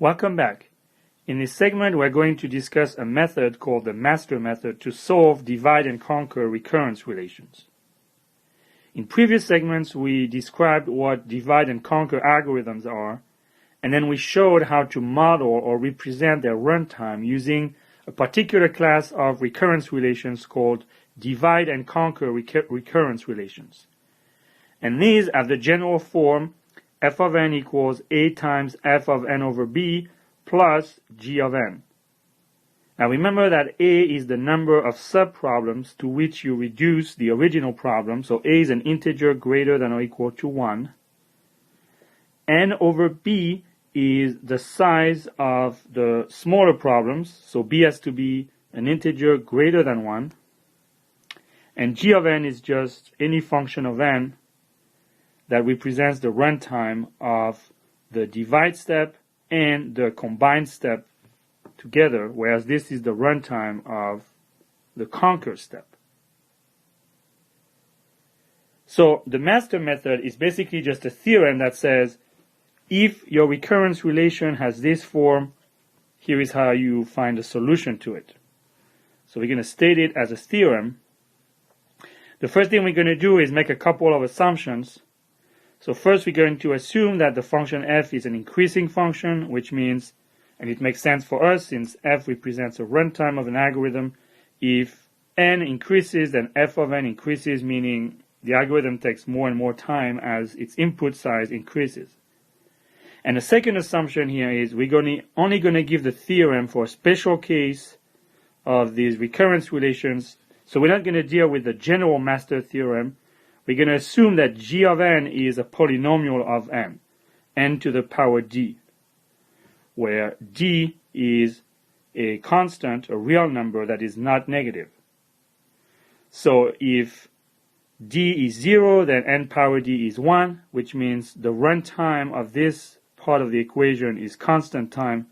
Welcome back. In this segment, we're going to discuss a method called the master method to solve divide and conquer recurrence relations. In previous segments, we described what divide and conquer algorithms are, and then we showed how to model or represent their runtime using a particular class of recurrence relations called divide and conquer recurrence relations. And these have the general form f of n equals a times f of n over b plus g of n. Now remember that a is the number of subproblems to which you reduce the original problem, so a is an integer greater than or equal to 1. N over b is the size of the smaller problems, so b has to be an integer greater than 1. And g of n is just any function of n that represents the runtime of the divide step and the combined step together, whereas this is the runtime of the conquer step. So the master method is basically just a theorem that says if your recurrence relation has this form, here is how you find a solution to it. So we're going to state it as a theorem. The first thing we're going to do is make a couple of assumptions. So first we're going to assume that the function f is an increasing function, which means, and it makes sense for us since f represents a runtime of an algorithm, if n increases, then f of n increases, meaning the algorithm takes more and more time as its input size increases. And the second assumption here is we're only going to give the theorem for a special case of these recurrence relations. So we're not going to deal with the general master theorem. We're going to assume that g of n is a polynomial of n to the power d, where d is a constant, a real number that is not negative. So if d is 0, then n power d is 1, which means the runtime of this part of the equation is constant time.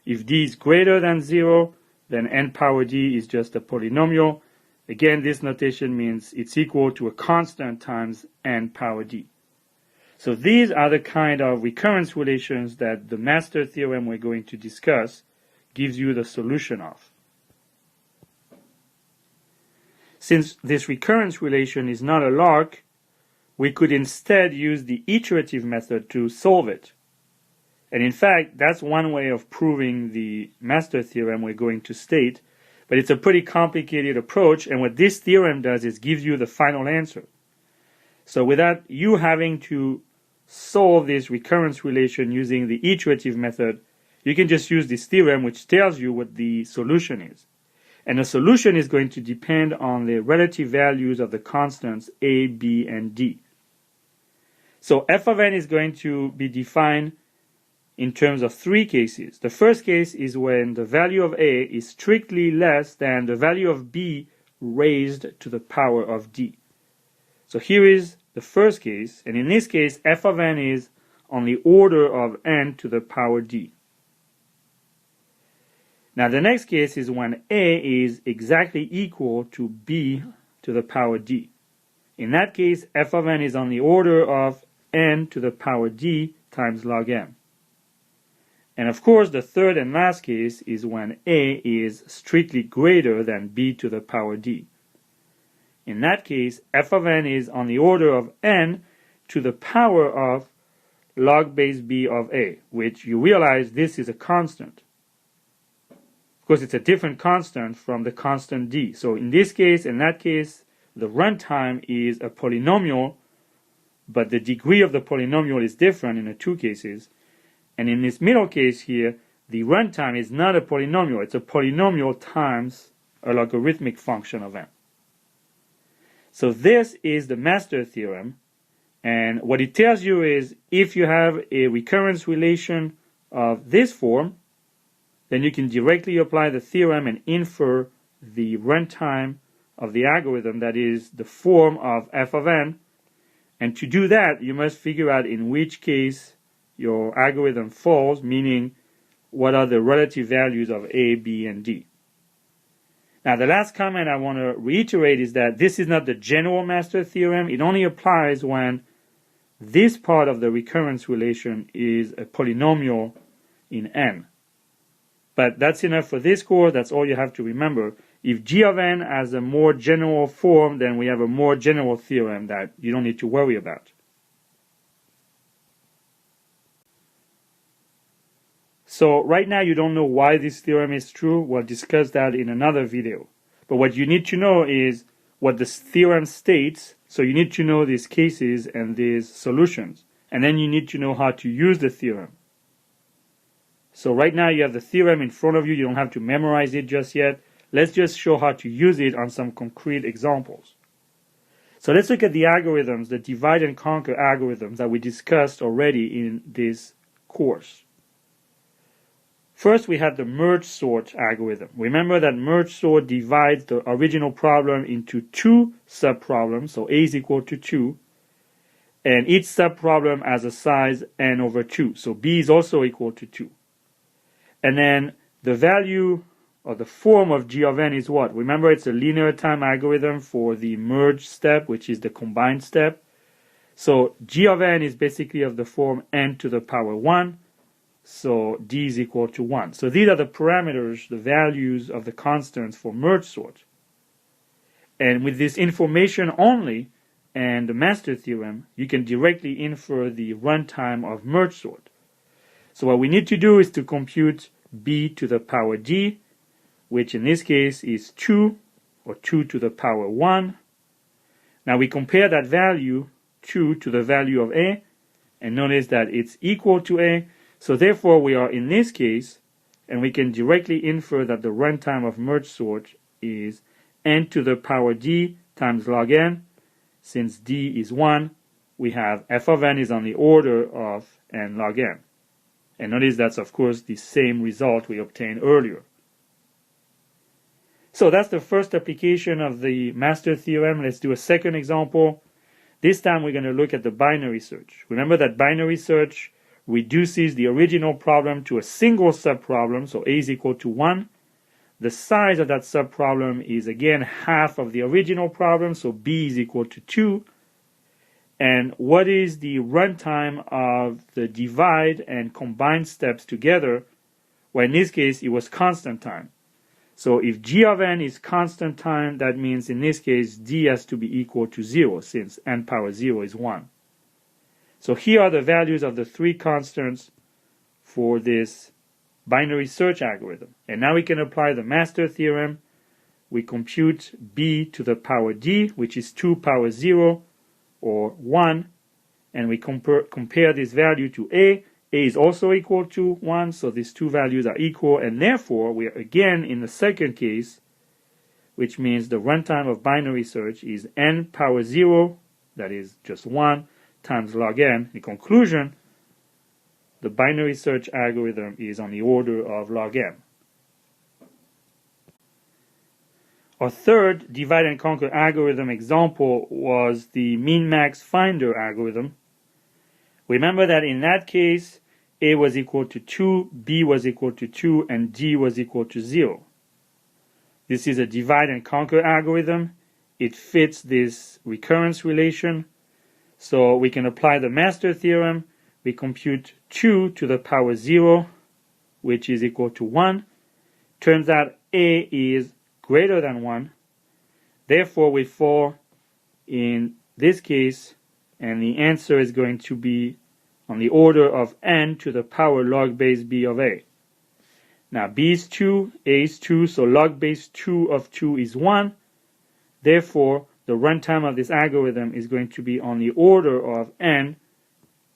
If d is greater than 0, then n power d is just a polynomial. Again, this notation means it's equal to a constant times n power d. So these are the kind of recurrence relations that the master theorem we're going to discuss gives you the solution of. Since this recurrence relation is not a log, we could instead use the iterative method to solve it. And in fact, that's one way of proving the master theorem we're going to state, but it's a pretty complicated approach, and what this theorem does is gives you the final answer. So without you having to solve this recurrence relation using the iterative method, you can just use this theorem which tells you what the solution is. And the solution is going to depend on the relative values of the constants a, b, and d. So f of n is going to be defined in terms of three cases. The first case is when the value of a is strictly less than the value of b raised to the power of d. So here is the first case, and in this case f of n is on the order of n to the power d. Now the next case is when a is exactly equal to b to the power d. In that case, f of n is on the order of n to the power d times log n. And of course, the third and last case is when a is strictly greater than b to the power d. In that case, f of n is on the order of n to the power of log base b of a, which you realize this is a constant. Of course, it's a different constant from the constant d. So in this case, in that case, the runtime is a polynomial, but the degree of the polynomial is different in the two cases. And in this middle case here, the runtime is not a polynomial. It's a polynomial times a logarithmic function of n. So this is the master theorem. And what it tells you is if you have a recurrence relation of this form, then you can directly apply the theorem and infer the runtime of the algorithm, that is the form of f of n. And to do that, you must figure out in which case your algorithm falls, meaning what are the relative values of a, b, and d. Now the last comment I want to reiterate is that this is not the general master theorem. It only applies when this part of the recurrence relation is a polynomial in n. But that's enough for this course. That's all you have to remember. If g of n has a more general form, then we have a more general theorem that you don't need to worry about. So right now you don't know why this theorem is true. We'll discuss that in another video. But what you need to know is what this theorem states. So you need to know these cases and these solutions. And then you need to know how to use the theorem. So right now you have the theorem in front of you. You don't have to memorize it just yet. Let's just show how to use it on some concrete examples. So let's look at the algorithms, the divide and conquer algorithms that we discussed already in this course. First, we have the merge sort algorithm. Remember that merge sort divides the original problem into two subproblems, so a is equal to 2, and each subproblem has a size n over 2, so b is also equal to 2. And then the value or the form of g of n is what? Remember, it's a linear time algorithm for the merge step, which is the combined step. So g of n is basically of the form n to the power 1. So d is equal to 1. So these are the parameters, the values of the constants for merge sort. And with this information only and the master theorem, you can directly infer the runtime of merge sort. So what we need to do is to compute b to the power d, which in this case is 2, or 2 to the power 1. Now we compare that value, 2, to the value of a, and notice that it's equal to a. So therefore we are in this case, and we can directly infer that the runtime of merge sort is n to the power d times log n. Since d is 1, we have f of n is on the order of n log n. And notice that's of course the same result we obtained earlier. So that's the first application of the master theorem. Let's do a second example. This time we're going to look at the binary search. Remember that binary search reduces the original problem to a single subproblem, so a is equal to 1. The size of that subproblem is again half of the original problem, so b is equal to 2. And what is the runtime of the divide and combine steps together? Well, in this case, it was constant time. So if g of n is constant time, that means in this case, d has to be equal to 0, since n power 0 is 1. So here are the values of the three constants for this binary search algorithm. And now we can apply the master theorem. We compute b to the power d, which is 2 power 0, or 1, and we compare this value to a. A is also equal to 1, so these two values are equal, and therefore we are again in the second case, which means the runtime of binary search is n power 0, that is just 1, times log n. In conclusion, the binary search algorithm is on the order of log n. Our third divide and conquer algorithm example was the min-max finder algorithm. Remember that in that case, a was equal to 2, b was equal to 2, and d was equal to 0. This is a divide and conquer algorithm. It fits this recurrence relation. So we can apply the master theorem. We compute 2 to the power 0, which is equal to 1. Turns out a is greater than 1. Therefore, we fall in this case, and the answer is going to be on the order of n to the power log base b of a. Now, b is 2, a is 2, so log base 2 of 2 is 1. Therefore, the runtime of this algorithm is going to be on the order of n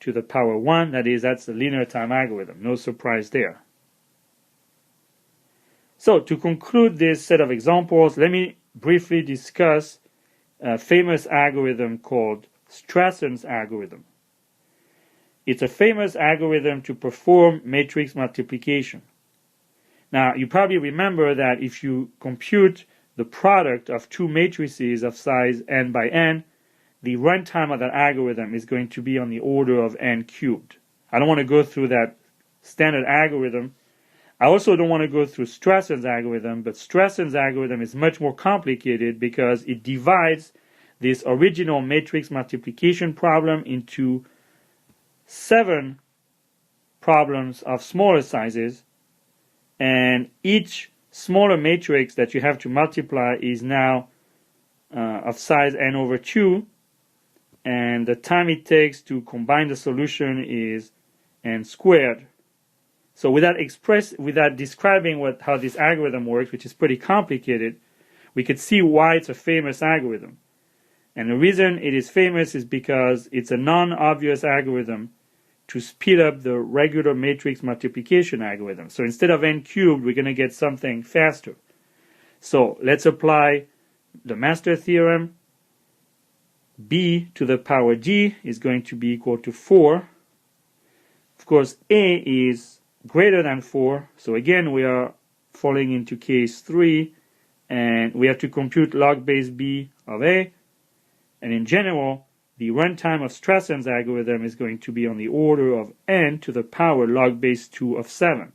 to the power 1. That is, that's the linear time algorithm. No surprise there. So, to conclude this set of examples, let me briefly discuss a famous algorithm called Strasson's algorithm. It's a famous algorithm to perform matrix multiplication. Now, you probably remember that if you compute the product of two matrices of size n by n, the runtime of that algorithm is going to be on the order of n cubed. I don't want to go through that standard algorithm. I also don't want to go through Strasson's algorithm, but Strasson's algorithm is much more complicated because it divides this original matrix multiplication problem into 7 problems of smaller sizes, and each smaller matrix that you have to multiply is now of size n over 2, and the time it takes to combine the solution is n squared. So without describing how this algorithm works, which is pretty complicated, we could see why it's a famous algorithm. And the reason it is famous is because it's a non-obvious algorithm to speed up the regular matrix multiplication algorithm. So instead of n cubed, we're going to get something faster. So let's apply the master theorem. B to the power g is going to be equal to 4. Of course, a is greater than 4. So again, we are falling into case 3, and we have to compute log base b of a. And in general, the runtime of Strassen's algorithm is going to be on the order of n to the power log base 2 of 7.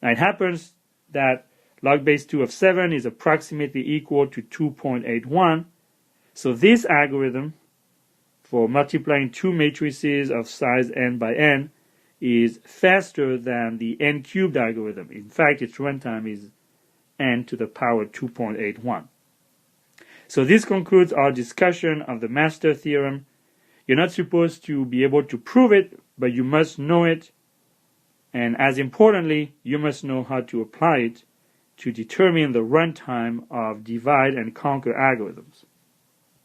Now it happens that log base 2 of 7 is approximately equal to 2.81. So this algorithm for multiplying two matrices of size n by n is faster than the n cubed algorithm. In fact, its runtime is n to the power 2.81. So this concludes our discussion of the master theorem. You're not supposed to be able to prove it, but you must know it. And as importantly, you must know how to apply it to determine the runtime of divide and conquer algorithms.